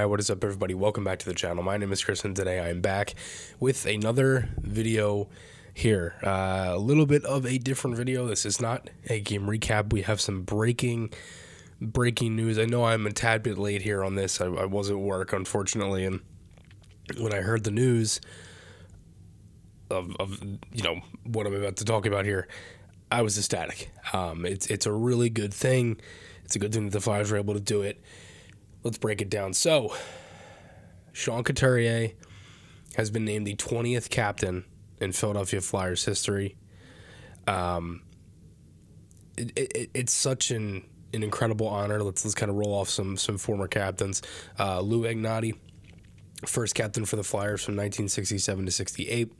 Hi, what is up everybody? Welcome back to the channel. My name is Chris and today I am back with another video here. A little bit of a different video. This is not a game recap. We have some breaking news. I know I'm a tad bit late here on this. I was at work, unfortunately, and when I heard the news of what I'm about to talk about here, I was ecstatic. It's a really good thing. It's a good thing that the Flyers were able to do it. Let's break it down. So, Sean Couturier has been named the 20th captain in Philadelphia Flyers history. It's such an incredible honor. Let's kind of roll off some former captains. Lou Ignati, first captain for the Flyers from 1967 to 68.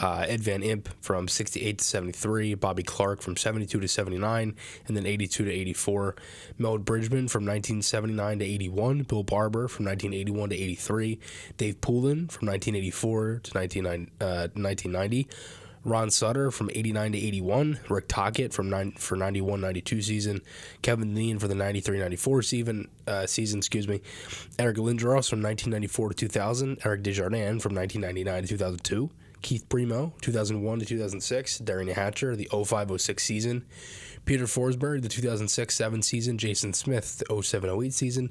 Ed Van Impe from 68 to 73. Bobby Clark from 72 to 79, and then 82 to 84. Mel Bridgman from 1979 to 81. Bill Barber from 1981 to 83. Dave Poulin from 1984 to 1990. Ron Sutter from 89 to 81, Rick Tocchet for 91-92 season, Kevin Nean for the 93-94 season, Eric Lindros from 1994 to 2000, Eric Desjardins from 1999 to 2002, Keith Primo, 2001 to 2006, Darian Hatcher, the 05-06 season, Peter Forsberg, the 2006-07 season, Jason Smith, the 07-08 season,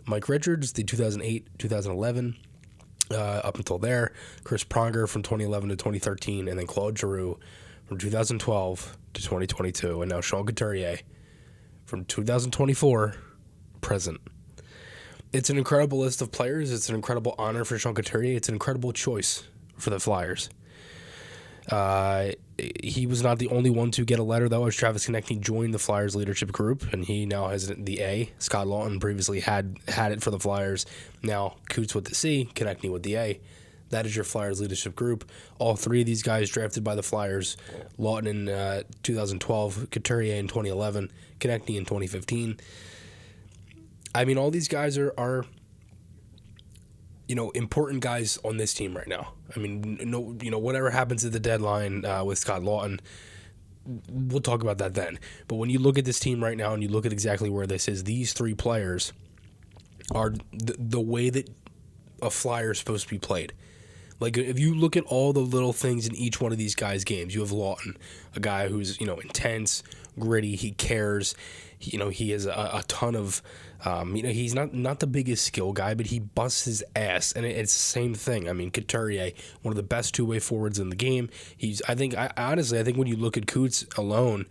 Mike Richards, the 2008-2011, up until there, Chris Pronger from 2011 to 2013, and then Claude Giroux from 2012 to 2022, and now Sean Couturier from 2024 present. It's an incredible list of players. It's an incredible honor for Sean Couturier. It's an incredible choice for the Flyers. He was not the only one to get a letter, though, as Travis Konecny joined the Flyers leadership group, and he now has the A. Scott Laughton previously had it for the Flyers. Now Coots with the C, Konecny with the A. That is your Flyers leadership group. All three of these guys drafted by the Flyers. Laughton in 2012, Couturier in 2011, Konecny in 2015. I mean, all these guys are important guys on this team right now. I mean, whatever happens at the deadline with Scott Laughton, we'll talk about that then. But when you look at this team right now and you look at exactly where this is, these three players are the way that a Flyer is supposed to be played. Like, if you look at all the little things in each one of these guys' games, you have Laughton, a guy who's, intense, gritty, he cares, he has a ton of, he's not the biggest skill guy, but he busts his ass, and it's the same thing. I mean, Couturier, one of the best two-way forwards in the game. I think when you look at Coots alone,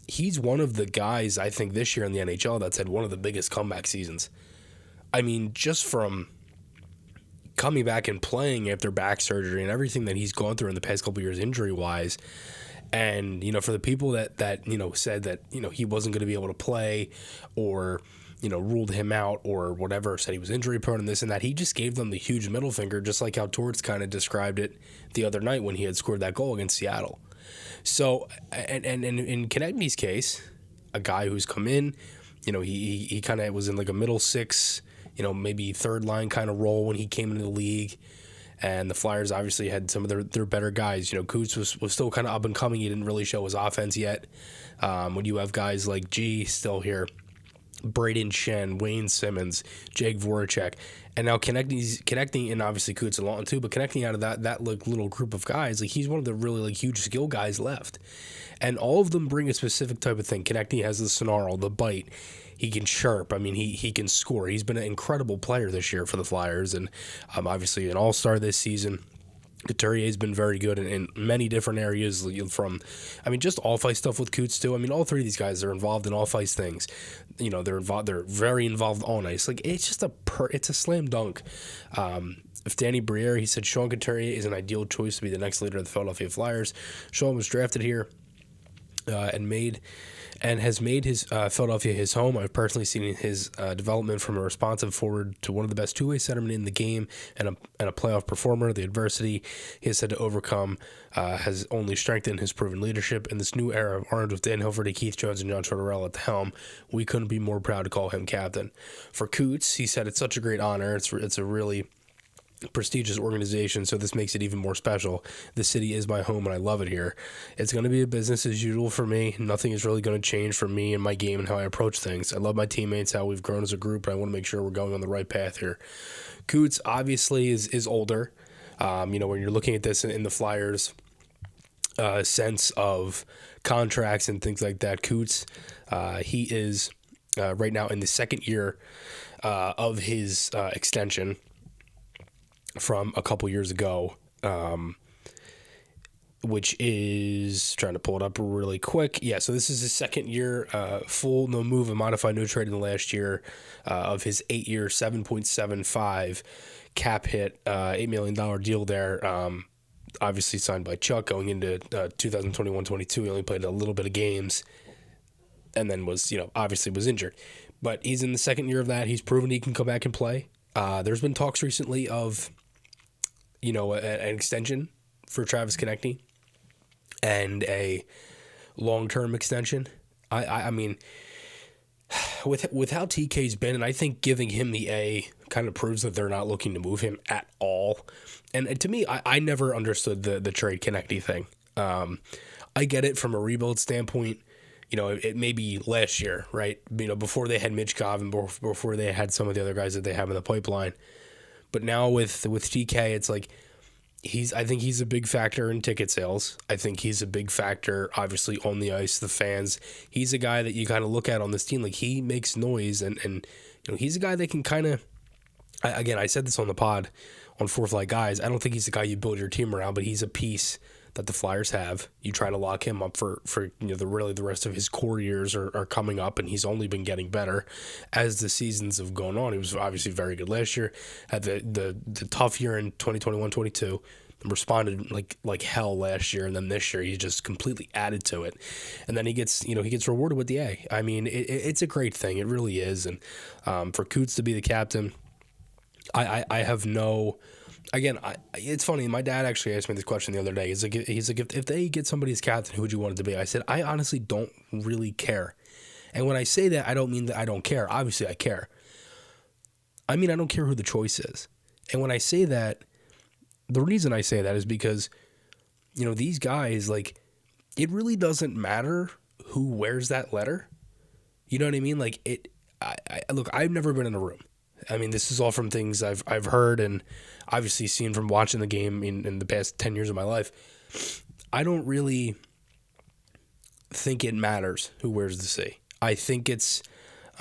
he's one of the guys, I think, this year in the NHL that's had one of the biggest comeback seasons. I mean, just from coming back and playing after back surgery and everything that he's gone through in the past couple of years injury-wise. And, for the people that said that, he wasn't going to be able to play or, ruled him out or whatever, said he was injury prone and this and that, he just gave them the huge middle finger, just like how Torts kind of described it the other night when he had scored that goal against Seattle. So, and in Konecny's case, a guy who's come in, he kind of was in like a middle six, maybe third line kind of role when he came into the league. And the Flyers obviously had some of their better guys. Coots was still kind of up and coming. He didn't really show his offense yet. When you have guys like G still here, Braden Shen, Wayne Simmons, Jake Voracek, and now Konecny, and obviously Coots and Laughton too, but Konecny out of that like little group of guys, like he's one of the really like huge skill guys left. And all of them bring a specific type of thing. Konecny has the snarl, the bite. He can chirp. I mean, he can score. He's been an incredible player this year for the Flyers, and obviously an all-star this season. Couturier's been very good in many different areas, from, just all-fight stuff with Coots too. I mean, all three of these guys are involved in all-fight things. They're very involved on ice. Like, it's just it's a slam dunk. If Danny Briere, he said Sean Couturier is an ideal choice to be the next leader of the Philadelphia Flyers. Sean was drafted here and has made his Philadelphia his home. I've personally seen his development from a responsive forward to one of the best two-way centermen in the game and a playoff performer. The adversity he has had to overcome has only strengthened his proven leadership. In this new era of Orange with Dan Hilferty, Keith Jones, and John Tortorella at the helm, we couldn't be more proud to call him captain. For Coots, he said it's such a great honor. It's a really prestigious organization, so this makes it even more special. The city is my home and I love it here. It's going to be a business as usual for me. Nothing is really going to change for me and my game and how I approach things. I love my teammates, how we've grown as a group, and I want to make sure we're going on the right path here. Coots obviously is older. When you're looking at this in the Flyers sense of contracts and things like that, Coots, he is right now in the second year of his extension from a couple years ago, which is, trying to pull it up really quick. Yeah, so this is his second year, full, no move, and modified, no trade in the last year of his 8-year, $7.75 cap hit, $8 million deal there. Obviously signed by Chuck going into 2021-22. He only played a little bit of games and then was injured. But he's in the second year of that. He's proven he can come back and play. There's been talks recently of an extension for Travis Konechny and a long-term extension. I mean, with how TK's been, and I think giving him the A kind of proves that they're not looking to move him at all. And to me, I never understood the trade Konechny thing. I get it from a rebuild standpoint. It may be last year, right? Before they had Mitch Gov and before they had some of the other guys that they have in the pipeline. But now with TK, it's like I think he's a big factor in ticket sales. I think he's a big factor, obviously, on the ice, the fans. He's a guy that you kind of look at on this team. Like, he makes noise, and he's a guy that can kind of, again, I said this on the pod on Fourth Flight Guys. I don't think he's the guy you build your team around, but he's a piece that the Flyers have. You try to lock him up for the rest of his core years are coming up, and he's only been getting better as the seasons have gone on. He was obviously very good last year, had the tough year in 2021-22, responded like hell last year, and then this year he just completely added to it, and then he gets rewarded with the A. I mean, it's a great thing, it really is, and for Coots to be the captain, I have no. Again, it's funny. My dad actually asked me this question the other day. He's like, if they get somebody as captain, who would you want it to be? I said, I honestly don't really care. And when I say that, I don't mean that I don't care. Obviously, I care. I mean, I don't care who the choice is. And when I say that, the reason I say that is because, these guys, like, it really doesn't matter who wears that letter. You know what I mean? Like, look, I've never been in a room. I mean, this is all from things I've heard and obviously seen from watching the game in the past 10 years of my life. I don't really think it matters who wears the C. I think it's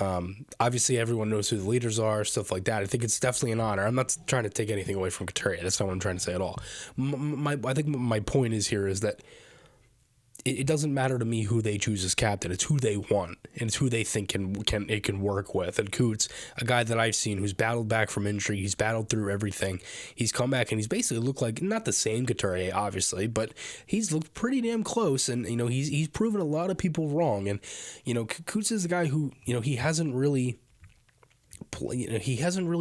obviously everyone knows who the leaders are, stuff like that. I think it's definitely an honor. I'm not trying to take anything away from Couturier. That's not what I'm trying to say at all. I think my point is that it doesn't matter to me who they choose as captain. It's who they want, and it's who they think it can work with. And Coots, a guy that I've seen who's battled back from injury, he's battled through everything. He's come back and he's basically looked like not the same Couturier, obviously, but he's looked pretty damn close. And he's proven a lot of people wrong. And Coots is a guy who he hasn't really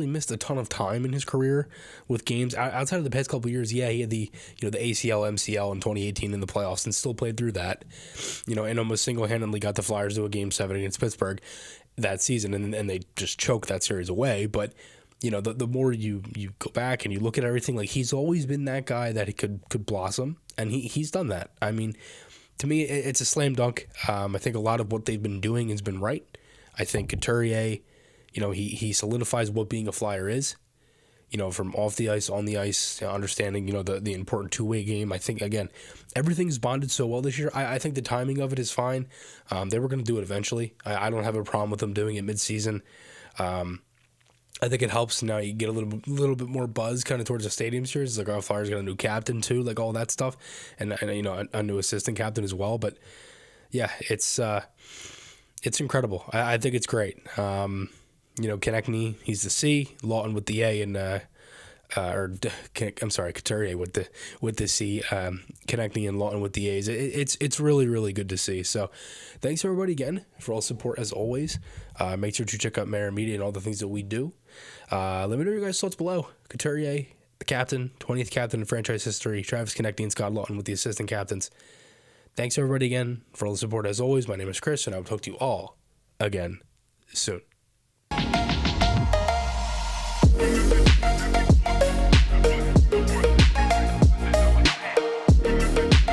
missed a ton of time in his career with games outside of the past couple of years. Yeah, he had the ACL, MCL in 2018 in the playoffs and still played through that, and almost single-handedly got the Flyers to a Game 7 against Pittsburgh that season, and they just choked that series away. But the more you go back and you look at everything, like, he's always been that guy that he could blossom, and he's done that. I mean, to me, it's a slam dunk. I think a lot of what they've been doing has been right. I think Couturier, he solidifies what being a Flyer is, from off the ice, on the ice, understanding, the important two-way game. I think, again, everything's bonded so well this year. I think the timing of it is fine. They were going to do it eventually. I don't have a problem with them doing it mid-season. I think it helps now. You get a little bit more buzz kind of towards the stadium series. Like, our Flyers got a new captain too, like all that stuff, and a new assistant captain as well. But yeah, it's incredible. I think it's great. Konechny, he's the C, Lawton with the A, and Couturier with the C, Konechny and Lawton with the A's. It's really, really good to see. So thanks everybody again for all support as always. Make sure to check out Maher Media and all the things that we do. Let me know your guys' thoughts below. Couturier, the captain, 20th captain in franchise history, Travis Konechny and Scott Lawton with the assistant captains. Thanks everybody again for all the support as always. My name is Chris, and I will talk to you all again soon.